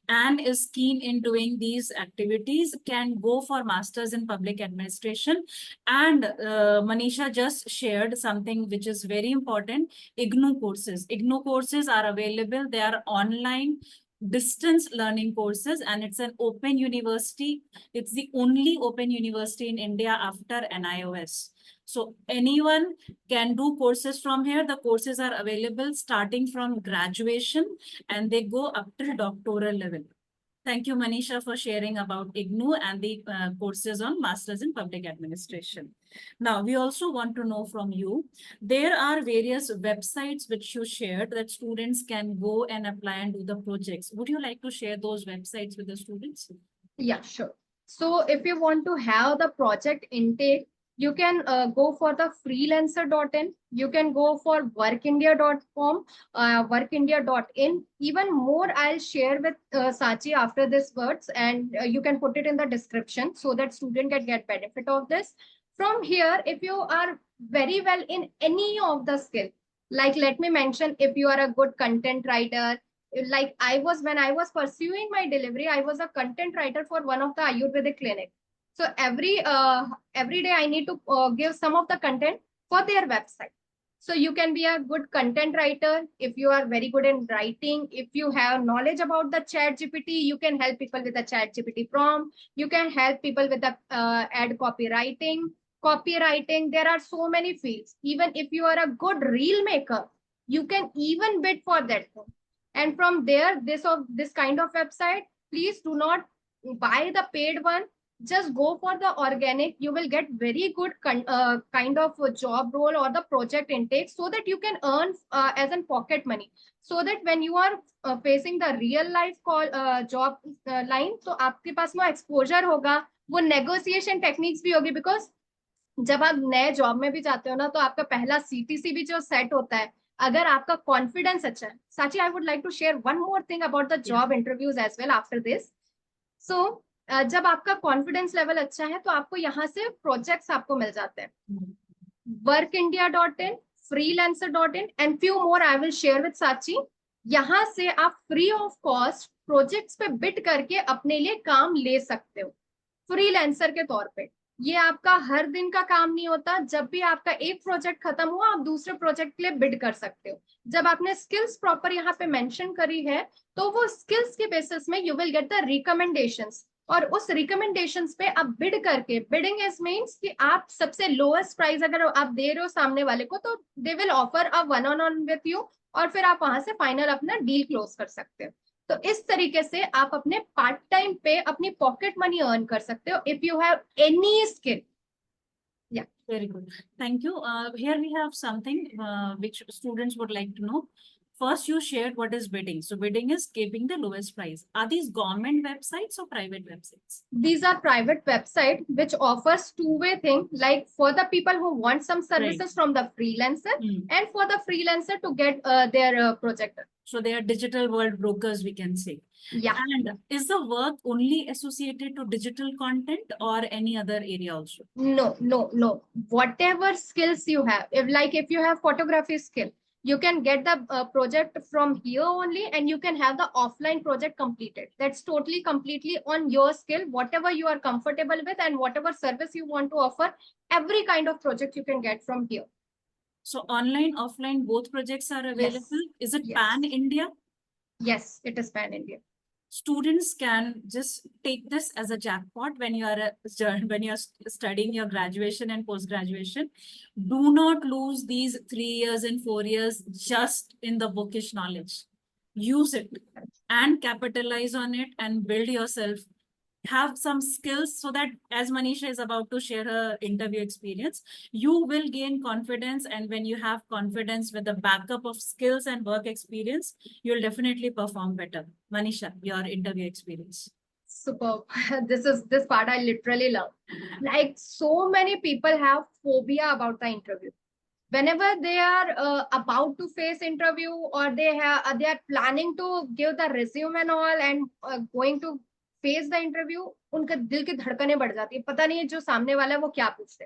Speaker 1: and is keen in doing these activities can go for masters in public administration. And Manisha just shared something which is very important. IGNOU courses. IGNOU courses are available. They are online distance learning courses and it's an open university. It's the only open university in India after NIOS. So anyone can do courses from here. The courses are available starting from graduation and they go up till doctoral level. Thank you, Manisha, for sharing about IGNOU and the courses on Masters in Public Administration. Now, we also want to know from you, there are various websites which you shared that students can go and apply and do the projects. Would you like to share those websites with the students?
Speaker 2: Yeah, sure. So if you want to have the project intake, you can go for the freelancer.in. You can go for workindia.com, workindia.in. Even more, I'll share with Sachi after this words, and you can put it in the description so that student can get benefit of this. From here, if you are very well in any of the skill, like let me mention, if you are a good content writer, like when I was pursuing my delivery, I was a content writer for one of the Ayurvedic clinic. So every day I need to give some of the content for their website. So you can be a good content writer if you are very good in writing. If you have knowledge about the chat GPT, you can help people with the chat GPT prompt. You can help people with the ad copywriting. There are so many fields. Even if you are a good reel maker, you can even bid for that thing. And from there, this kind of website, please do not buy the paid one. Just go for the organic. You will get very good kind of a job role or the project intake, so that you can earn as in pocket money, so that when you are facing the real life call job line, तो आपके पास में exposure होगा, वो negotiation techniques भी होगी, because जब आप नए जॉब में भी जाते हो ना, तो आपका पहला सीटीसी भी जो सेट होता है, अगर आपका कॉन्फिडेंस अच्छा है. Sachi, I would like to share one more thing about the job interviews as well after this. So जब आपका कॉन्फिडेंस लेवल अच्छा है, तो आपको यहाँ से प्रोजेक्ट्स आपको मिल जाते हैं. workindia.in, freelancer.in and few more I will share with Sachi. यहाँ से आप फ्री ऑफ कॉस्ट प्रोजेक्ट्स पे बिड करके अपने लिए काम ले सकते हो फ्रीलांसर के तौर पे. ये आपका हर दिन का काम नहीं होता. जब भी आपका एक प्रोजेक्ट खत्म हुआ, आप दूसरे प्रोजेक्ट के लिए बिड कर सकते हो. जब आपने स्किल्स प्रॉपर यहाँ पे मेंशन करी है, तो वो स्किल्स के बेसिस में you will get the recommendations, और उस रिकमेंडेशंस पे आप बिड करके, बिडिंग इज मीन्स कि आप सबसे लोएस्ट प्राइस अगर आप दे रहे हो सामने वाले को, तो they will offer a one on one with you, और फिर आप वहां से फाइनल अपना डील क्लोज कर सकते हो. तो इस तरीके से आप अपने पार्ट टाइम पे अपनी पॉकेट मनी अर्न कर सकते हो if you have any skill. Yeah.
Speaker 1: Very good. Thank you. Here we have something which students would like to know. First, you shared what is bidding. So bidding is keeping the lowest price. Are these government websites or private websites?
Speaker 2: These are private website which offers two-way thing, like for the people who want some services from the freelancer, and for the freelancer to get their project.
Speaker 1: So they are digital world brokers, we can say.
Speaker 2: Yeah.
Speaker 1: And is the work only associated to digital content or any other area also?
Speaker 2: No. Whatever skills you have, if you have photography skill, you can get the project from here only, and you can have the offline project completed. That's totally completely on your skill, whatever you are comfortable with, and whatever service you want to offer, every kind of project you can get from here.
Speaker 1: So online, offline, both projects are available.
Speaker 2: Yes.
Speaker 1: Is it
Speaker 2: Yes.
Speaker 1: pan-India?
Speaker 2: Yes, it is pan-India.
Speaker 1: Students can just take this as a jackpot when you are studying your graduation and post-graduation. Do not lose these 3 years and 4 years just in the bookish knowledge. Use it and capitalize on it and build yourself. Have some skills, so that as Manisha is about to share her interview experience, you will gain confidence. And when you have confidence with the backup of skills and work experience, you'll definitely perform better. Manisha, your interview experience.
Speaker 2: Superb. This part I literally love. Like, so many people have phobia about the interview. Whenever they are about to face interview, or they are planning to give the resume and all, and going to face the interview, उनका दिल की धड़कनें बढ़ जाती है, पता नहीं है जो सामने वाला है वो क्या पूछते.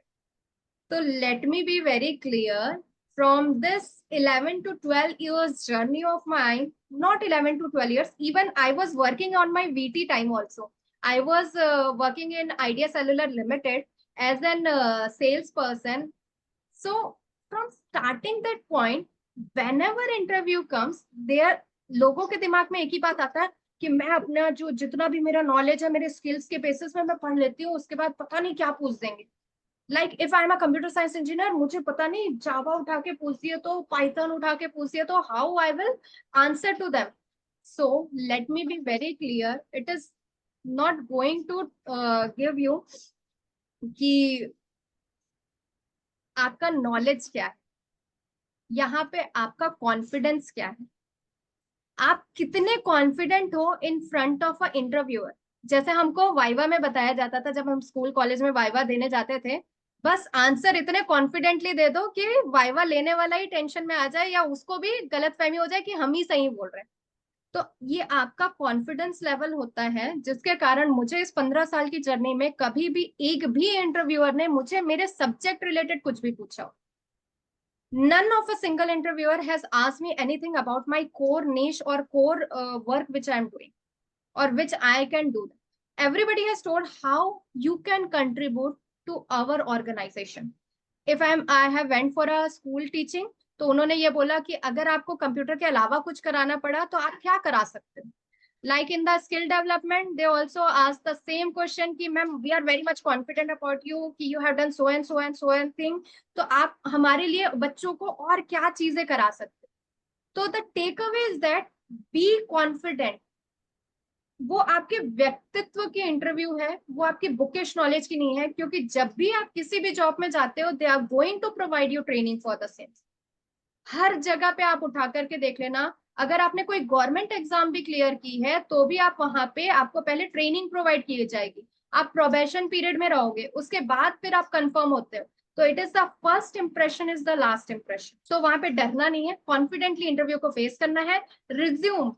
Speaker 2: तो late me be very clear, from this 11 to 12 years journey of mine, not 11 to 12 years, even I was working on my VT time also. I was working in Idea Cellular Limited as an salesperson. So from starting that point, whenever interview comes, there लोगों के दिमाग में एक ही बात आता है कि मैं अपना जो जितना भी मेरा नॉलेज है, मेरे स्किल्स के बेसिस में मैं पढ़ लेती हूँ, उसके बाद पता नहीं क्या पूछ देंगे. Like if I am a computer science engineer, मुझे पता नहीं जावा उठा के पूछ दिए तो, पाइथन उठा के पूछ दिए तो, how I will answer to them. So let me be very clear, it is not going to give you कि आपका नॉलेज क्या है, यहाँ पे आपका कॉन्फिडेंस क्या है, आप कितने कॉन्फिडेंट हो in front of a interviewer. जैसे हमको वाइवा में बताया जाता था, जब हम स्कूल कॉलेज में वाइवा देने जाते थे, बस आंसर इतने कॉन्फिडेंटली दे दो कि वाइवा लेने वाला ही टेंशन में आ जाए, या उसको भी गलतफहमी हो जाए कि हम ही सही बोल रहे हैं. तो ये आपका कॉन्फिडेंस लेवल होता है, जिसके कारण मुझे इस 15 साल की जर्नी में कभी भी एक भी इंटरव्यूअर ने मुझे मेरे सब्जेक्ट रिलेटेड कुछ भी पूछा हो. None of a single interviewer has asked me anything about my core niche or core work which I am doing or which I can do. Everybody has told how you can contribute to our organization. If I have went for a school teaching, तो उन्होंने ये बोला कि अगर आपको computer के अलावा कुछ कराना पड़ा तो आप क्या करा सकते हो. Like in the skill development, they also ask the same question कि ma'am we are very much confident about you कि you have done so and so and so and thing. तो आप हमारे लिए बच्चों को और क्या चीजें करा सकते. तो the takeaway is that be confident. वो आपके व्यक्तित्व की इंटरव्यू है, वो आपकी बुकिश नॉलेज की नहीं है, क्योंकि जब भी आप किसी भी जॉब में जाते हो they are going to provide you training for the same. हर जगह पे आप उठा करके देख लेना, अगर आपने कोई गवर्नमेंट एग्जाम भी क्लियर की है तो भी आप वहां पे आपको पहले ट्रेनिंग प्रोवाइड की जाएगी. आप प्रोबेशन पीरियड में रहोगे, उसके बाद फिर आप कंफर्म होते हो. तो it is the first impression is the last impression. तो वहां पे डरना नहीं है, कॉन्फिडेंटली इंटरव्यू को फेस करना है. रिज्यूम,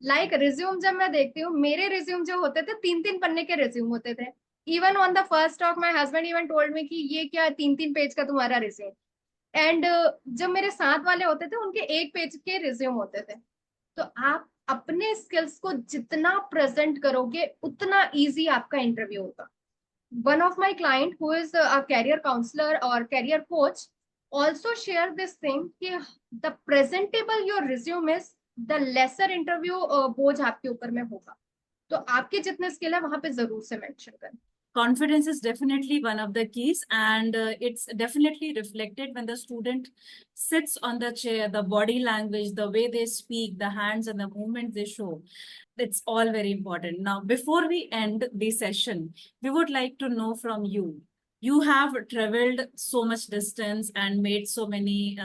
Speaker 2: रिज्यूम जब मैं देखती हूँ, मेरे रिज्यूम जो होते थे 3-3 पन्ने के रिज्यूम होते थे. Even on the first talk my husband even told me कि ये क्या 3-3 पेज का तुम्हारा रिज्यूम. एंड जब मेरे साथ वाले होते थे उनके 1 पेज के रिज्यूम होते थे. तो आप अपने स्किल्स को जितना प्रेजेंट करोगे उतना इजी आपका इंटरव्यू होगा. One of my client who is a career counsellor और career coach also share this thing कि the presentable your resume is, the lesser interview बोझ आपके ऊपर में होगा. तो आपके जितने स्किल है वहां पे जरूर से मेंशन करें.
Speaker 1: Confidence is definitely one of the keys, and it's definitely reflected when the student sits on the chair, the body language, the way they speak, the hands and the movements they show. It's all very important. Now, before we end the session, we would like to know from you. You have traveled so much distance and made so many,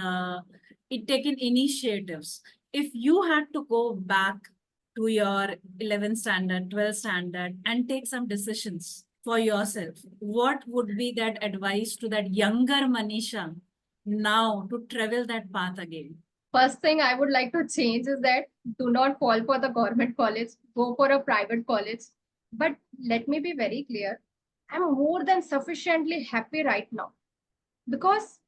Speaker 1: taken initiatives. If you had to go back to your 11th standard, 12th standard and take some decisions for yourself, what would be that advice to that younger Manisha now to travel that path again?
Speaker 2: First thing I would like to change is that do not fall for the government college, go for a private college. But let me be very clear, I'm more than sufficiently happy right now, because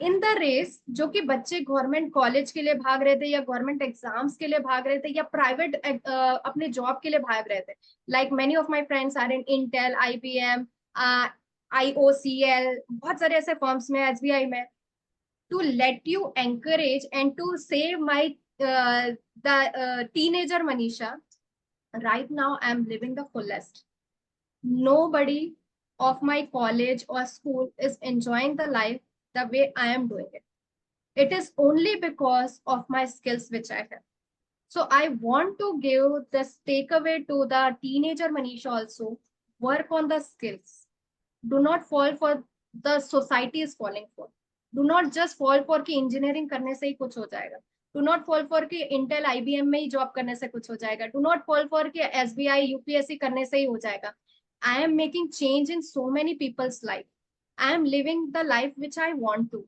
Speaker 2: in the race जो कि बच्चे government college के लिए भाग रहे थे या government exams के लिए भाग रहे थे या प्राइवेट अपने जॉब के लिए भाग रहे थे, like many of my friends are in Intel, IBM, IOCL, बहुत सारे ऐसे फर्म्स में, SBI में. To let you encourage and to save my the teenager Manisha, right now I'm living the fullest. Nobody of my college or school is enjoying the life the way I am doing it. It is only because of my skills which I have. So I want to give this takeaway to the teenager Manisha also. Work on the skills. Do not fall for the society is falling for. Do not just fall for कि engineering करने से ही कुछ हो जाएगा. Do not fall for कि Intel, IBM में ही job करने से कुछ हो जाएगा. Do not fall for कि SBI, UPSC करने से ही हो जाएगा. I am making change in so many people's life. I am living the life which I want to.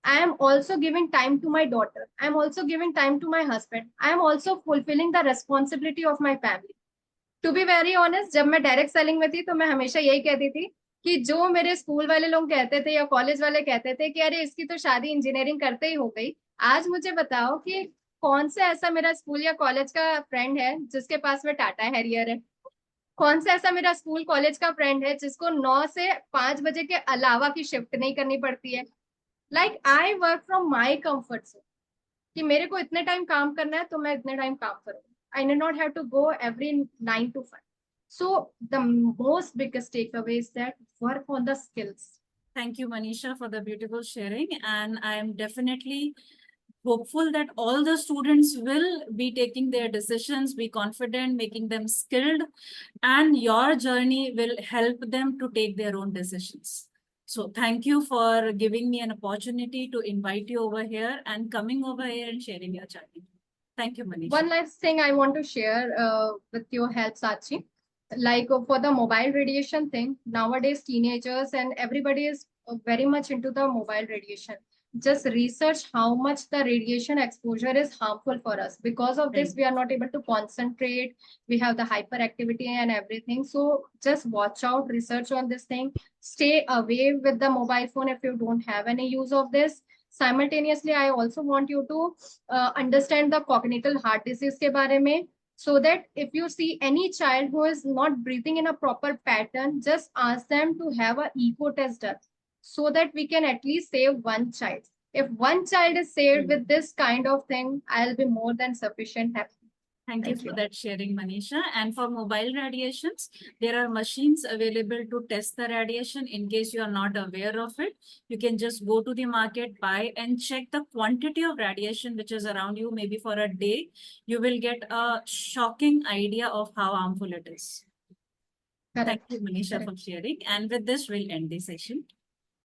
Speaker 2: I am also giving time to my daughter. I am also giving time to my husband. I am also fulfilling the responsibility of my family. To be very honest, जब मैं direct selling में थी तो मैं हमेशा यही कहती थी कि जो मेरे स्कूल वाले लोग कहते थे या कॉलेज वाले कहते थे कि अरे इसकी तो शादी इंजीनियरिंग करते ही हो गई, आज मुझे बताओ कि कौन सा ऐसा मेरा स्कूल या कॉलेज का फ्रेंड है जिसके पास में टाटा हैरियर है. कौन सा ऐसा मेरा स्कूल कॉलेज का फ्रेंड है जिसको 9 से 5 बजे के अलावा की शिफ्ट नहीं करनी पड़ती है. Like I work from my comfort zone कि मेरे को इतने टाइम काम करना है तो मैं इतने टाइम काम करूंगी. I need not have to go every 9 to 5. So the most biggest takeaway is that work on the skills.
Speaker 1: Thank you, Manisha, for the beautiful sharing. And I am definitely hopeful that all the students will be taking their decisions, be confident, making them skilled, and your journey will help them to take their own decisions. So thank you for giving me an opportunity to invite you over here and coming over here and sharing your journey. Thank you, Manisha.
Speaker 2: One last thing I want to share with your help, Sachi. Like for the mobile radiation thing, nowadays teenagers and everybody is very much into the mobile radiation. Just research how much the radiation exposure is harmful for us. Because of this, we are not able to concentrate. We have the hyperactivity and everything. So just watch out, research on this thing. Stay away with the mobile phone if you don't have any use of this. Simultaneously, I also want you to understand the congenital heart disease के बारे में. So that if you see any child who is not breathing in a proper pattern, just ask them to have a echo test done so that we can at least save one child. If one child is saved
Speaker 1: Hmm.
Speaker 2: with this kind of thing, I'll be more than sufficient happy.
Speaker 1: Thank you for that sharing, Manisha. And for mobile radiations, there are machines available to test the radiation in case you are not aware of it. You can just go to the market, buy and check the quantity of radiation which is around you, maybe for a day. You will get a shocking idea of how harmful it is. Thank
Speaker 2: Correct.
Speaker 1: you, Manisha,
Speaker 2: Correct.
Speaker 1: for sharing. And with this, we'll end the session.